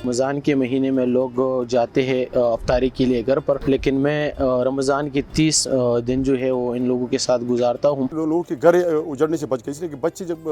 रमज़ान के महीने में लोग जाते हैं अफ्तारी के लिए घर पर, लेकिन मैं रमज़ान की 30 दिन जो है वो इन लोगों के साथ गुजारता हूँ। लोगों के घर उजड़ने से बच गए, इसलिए कि बच्चे जब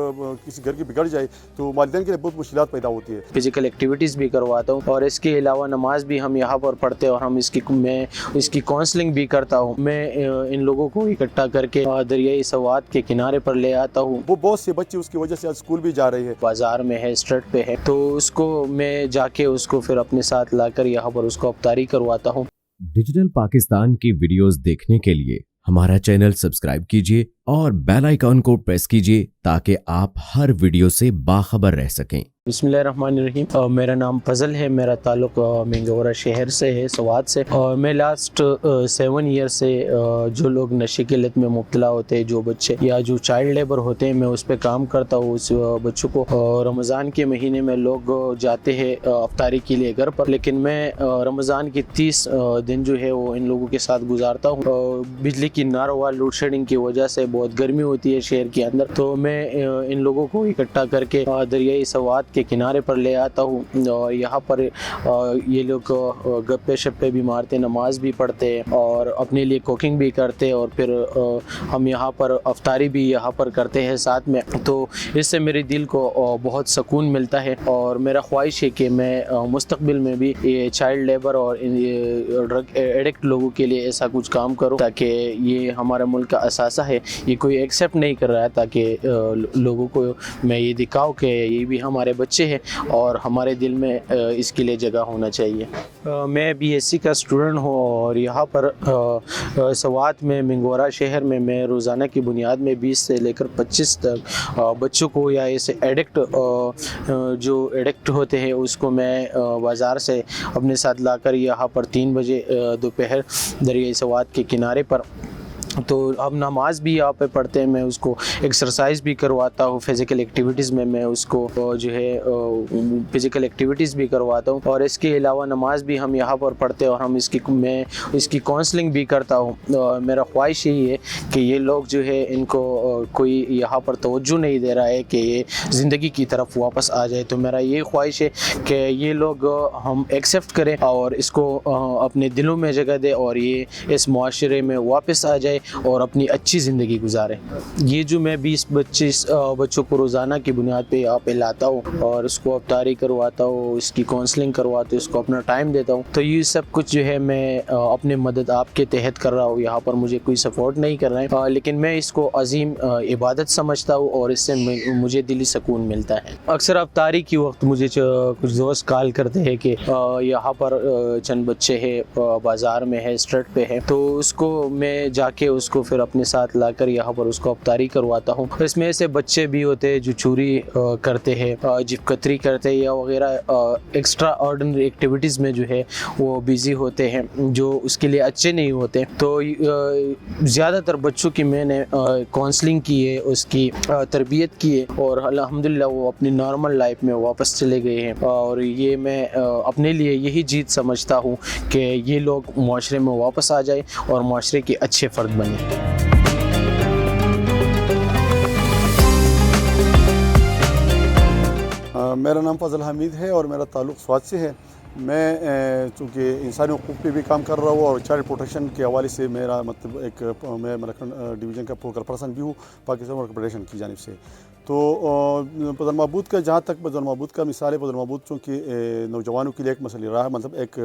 किसी घर की बिगड़ जाए तो वालिदैन के लिए बहुत मुश्किलात पैदा होती है। फिज़िकल एक्टिविटीज़ भी करवाता हूँ और इसके अलावा नमाज भी हम यहाँ पर पढ़ते हैं और मैं इसकी काउंसलिंग भी करता हूँ। मैं इन लोगों को इकट्ठा करके दरियाई सवात के किनारे पर ले आता हूँ। वो बहुत से बच्चे उसकी वजह से आज स्कूल भी जा रहे हैं। बाज़ार में है, स्ट्रीट पे है, तो उसको मैं जाके उसको फिर अपने साथ लाकर यहाँ पर उसको अफ्तारी करवाता हूँ। डिजिटल पाकिस्तान की वीडियोस देखने के लिए हमारा चैनल सब्सक्राइब कीजिए और बेल आइकॉन को प्रेस कीजिए ताकि आप हर वीडियो से बाखबर रह सकें। बिस्मिल्लाहिर्रहमानिर्रहीम। मेरा नाम फजल है, मेरा ताल्लुक़ मिंगोरा शहर से है, सवात से। और मैं लास्ट 7 ईयर से जो लोग नशे की लत में मुब्तला होते हैं, जो बच्चे या जो चाइल्ड लेबर होते हैं, मैं उस पर काम करता हूँ। उस बच्चों को रमज़ान के महीने में लोग जाते हैं अफ्तारी के लिए घर पर, लेकिन मैं रमज़ान की 30 दिन जो है वो इन लोगों के साथ गुजारता हूँ। बिजली की नारवा लोड शेडिंग की वजह से बहुत गर्मी होती है शहर के अंदर, तो मैं इन लोगों को इकट्ठा करके दरियाई सवात के किनारे पर ले आता हूँ और यहाँ पर ये लोग गप्पे शप्पे भी मारते, नमाज भी पढ़ते हैं और अपने लिए कुकिंग भी करते हैं और फिर हम यहाँ पर अफ्तारी भी यहाँ पर करते हैं साथ में। तो इससे मेरे दिल को बहुत सुकून मिलता है और मेरा ख्वाहिश है कि मैं मुस्तक़बिल में भी ये चाइल्ड लेबर और ड्रग एडिक्ट लोगों के लिए ऐसा कुछ काम करूँ, ताकि ये हमारे मुल्क का असासा है, ये कोई एक्सेप्ट नहीं कर रहा है, ताकि लोगों को मैं ये दिखाऊँ कि ये भी हमारे बच्चे हैं और हमारे दिल में इसके लिए जगह होना चाहिए। मैं BSc का स्टूडेंट हूँ और यहाँ पर सवात में मिंगोरा शहर में मैं रोज़ाना की बुनियाद में 20 से लेकर 25 तक बच्चों को या ऐसे एडिक्ट जो एडिक्ट होते हैं उसको मैं बाज़ार से अपने साथ लाकर यहाँ पर 3 बजे दोपहर दरियाई सवात के किनारे पर, तो अब नमाज भी यहाँ पे पढ़ते हैं, मैं उसको एक्सरसाइज भी करवाता हूँ। फिज़िकल एक्टिविटीज़ में मैं उसको जो है फ़िज़िकल एक्टिविटीज़ भी करवाता हूँ और इसके अलावा नमाज भी हम यहाँ पर पढ़ते हैं और मैं इसकी काउंसलिंग भी करता हूँ। मेरा ख्वाहिश यही है कि ये लोग जो है इनको कोई यहाँ पर तवज्जो नहीं दे रहा है कि ये ज़िंदगी की तरफ वापस आ जाए, तो मेरा ये ख्वाहिश है कि ये लोग हम एक्सेप्ट करें और इसको अपने दिलों में जगह दें और ये इस मुआशरे में वापस आ जाए और अपनी अच्छी ज़िंदगी गुजारें। ये जो मैं 20-25 बच्चों को रोज़ाना की बुनियाद पे यहाँ पे लाता हूँ और उसको अफ्तारी करवाता हूँ, इसकी काउंसलिंग करवाता हूँ, इसको अपना टाइम देता हूँ, तो ये सब कुछ जो है मैं अपने मदद आपके तहत कर रहा हूँ। यहाँ पर मुझे कोई सपोर्ट नहीं कर रहा है, लेकिन मैं इसको अजीम इबादत समझता हूँ और इससे मुझे दिली सुकून मिलता है। अक्सर अफ्तारी की वक्त मुझे कुछ दोस्त कॉल करते हैं कि यहाँ पर चंद बच्चे हैं, बाज़ार में है, स्ट्रीट पे है, तो उसको मैं जाके उसको फिर अपने साथ लाकर यहाँ पर उसको अफ्तारी करवाता हूँ। इसमें ऐसे बच्चे भी होते हैं जो चोरी करते हैं, जिपकतरी करते हैं या वगैरह एक्स्ट्रा ऑर्डिनरी एक्टिविटीज़ में जो है वो बिज़ी होते हैं, जो उसके लिए अच्छे नहीं होते। तो ज़्यादातर बच्चों की मैंने काउंसलिंग की है, उसकी तरबियत की है और अल्हम्दुलिल्लाह वो अपनी नॉर्मल लाइफ में वापस चले गए हैं। और ये मैं अपने लिए यही जीत समझता हूँ कि ये लोग मुआशरे में वापस आ जाए और मुआशरे के अच्छे फ़र्द बने। मेरा नाम फजल हमीद है और मेरा ताल्लुक़ स्वात से है। मैं चूँकि इंसानी हुकूक़ पे भी काम कर रहा हूँ और चाइल्ड प्रोटेक्शन के हवाले से मेरा मतलब मैं मलकन डिवीज़न का फोकल पर्सन भी हूँ पाकिस्तान वर्क फेडरेशन की जानिब से। तो बदर महबूद का जहाँ तक बदर महबूद का मिसाल है, बदर महबूद चूँकि नौजवानों के लिए एक मसले रहा है, मतलब एक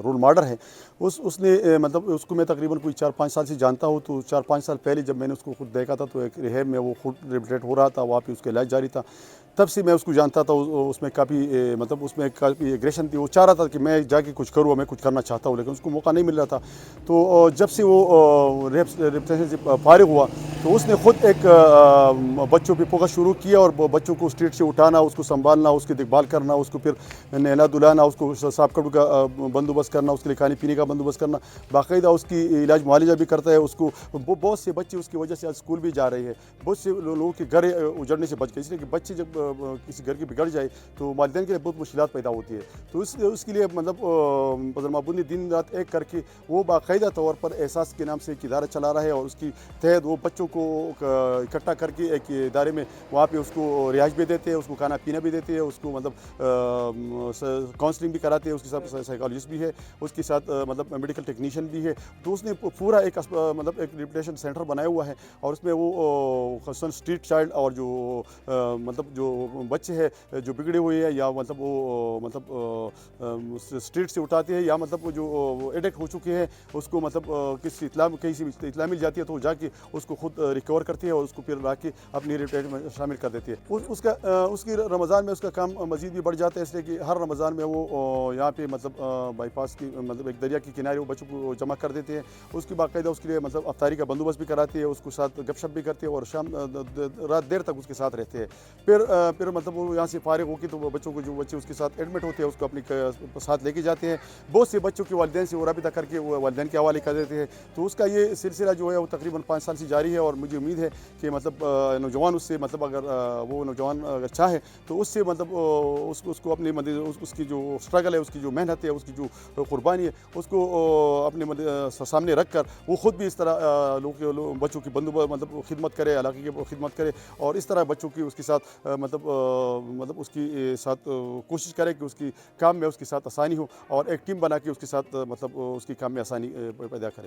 रोल मॉडल है। उसने मतलब उसको मैं तकरीबन कोई 4-5 साल से जानता हूँ। तो 4-5 साल पहले जब मैंने उसको खुद देखा था तो एक रिहैब में वो खुद रिहेबिलिटेट हो रहा था, वहाँ पे उसका इलाज जारी था, तब से मैं उसको जानता था। उसमें काफ़ी मतलब उसमें काफ़ी एग्रेशन थी, वो चाह रहा था कि मैं जाके कुछ करूँ, मैं कुछ करना चाहता हूँ, लेकिन उसको मौका नहीं मिल रहा था। तो जब से वो रिहेबिलिटेशन से फारिग हुआ तो उसने खुद एक बच्चों पे फोकस शुरू किया और बच्चों को स्ट्रीट से उठाना, उसको संभालना, उसकी देखभाल करना, उसको फिर नहला धुलाना, उसको साफ कपड़ों का बंदोबस्त करना, उसके लिए खाने पीने का बंदोबस्त करना, बाकायदा उसकी इलाज मुआलजा भी करता है उसको। बहुत से बच्चे उसकी वजह से आज स्कूल भी जा रहे हैं, बहुत से लोगों के घर उजड़ने से बच गए, इसलिए कि बच्चे जब کسی گھر کی بگڑ جائے تو والدین کے لیے بہت مشکلات پیدا ہوتی ہے. تو اس کے لیے مطلب فضل محمود نے دن رات ایک کر کے وہ باقاعدہ طور پر احساس کے نام سے ایک ادارہ چلا رہا ہے اور اس کی تحت وہ بچوں کو اکٹھا کر کے ایک ادارے میں وہاں پہ اس کو رہائش بھی دیتے ہیں, اس کو کھانا پینا بھی دیتے ہیں, اس کو مطلب کاؤنسلنگ بھی کراتے ہیں, اس کے ساتھ سائیکالوجسٹ بھی ہے, اس کے ساتھ مطلب میڈیکل ٹیکنیشین بھی ہے. تو اس نے پورا ایک مطلب ایک ریپلیشن سینٹر بنایا ہوا ہے اور اس میں وہ خصوصاً اسٹریٹ چائلڈ اور جو مطلب جو بچے ہیں جو بگڑے ہوئے ہیں یا مطلب وہ مطلب اسٹریٹ سے اٹھاتے ہیں یا مطلب جو ایڈکٹ ہو چکے ہیں اس کو مطلب کسی کہیں سے اطلاع مل جاتی ہے تو وہ جا کے اس کو خود ریکور کرتے ہیں اور اس کو پھر لا کے اپنی ریپلیشن میں شامل کر دیتے ہیں. اس کی رمضان میں اس کا کام مزید بھی بڑھ جاتا ہے, اس لیے کہ ہر رمضان میں وہ یہاں پہ مطلب بائی پاس کی مطلب ایک دریا کے کنارے وہ بچوں کو جمع کر دیتے ہیں. اس کی باقاعدہ اس کے لیے مطلب افطاری کا بندوبست بھی کراتے ہیں, اس کو ساتھ گپ شپ بھی کرتے ہیں اور شام رات دیر تک اس کے ساتھ رہتے ہیں. پھر مطلب وہ یہاں سے فارغ ہو کے تو بچوں کو جو بچے اس کے ساتھ ایڈمٹ ہوتے ہیں اس کو اپنے ساتھ لے کے جاتے ہیں. بہت سے بچوں کے والدین سے وہ رابطہ کر کے وہ والدین کے حوالے کر دیتے ہیں. تو اس کا یہ سلسلہ جو ہے وہ تقریباً 5 سال سے جاری ہے اور مجھے امید ہے کہ مطلب نوجوان اس سے مطلب اگر وہ نوجوان اگر چاہے تو اس سے مطلب اس کو اپنے اس کی جو اسٹرگل ہے, اس کی جو محنت ہے, اس کی جو قربانی ہے, اس کو اپنے سامنے رکھ کر وہ خود بھی اس طرح بچوں کی مطلب خدمت کرے, علاقے کی خدمت کرے اور اس طرح بچوں کی اس کے ساتھ مطلب اس کی ساتھ کوشش کرے کہ اس کی کام میں اس کے ساتھ آسانی ہو اور ایک ٹیم بنا کے اس کے ساتھ مطلب اس کی کام میں آسانی پیدا کرے.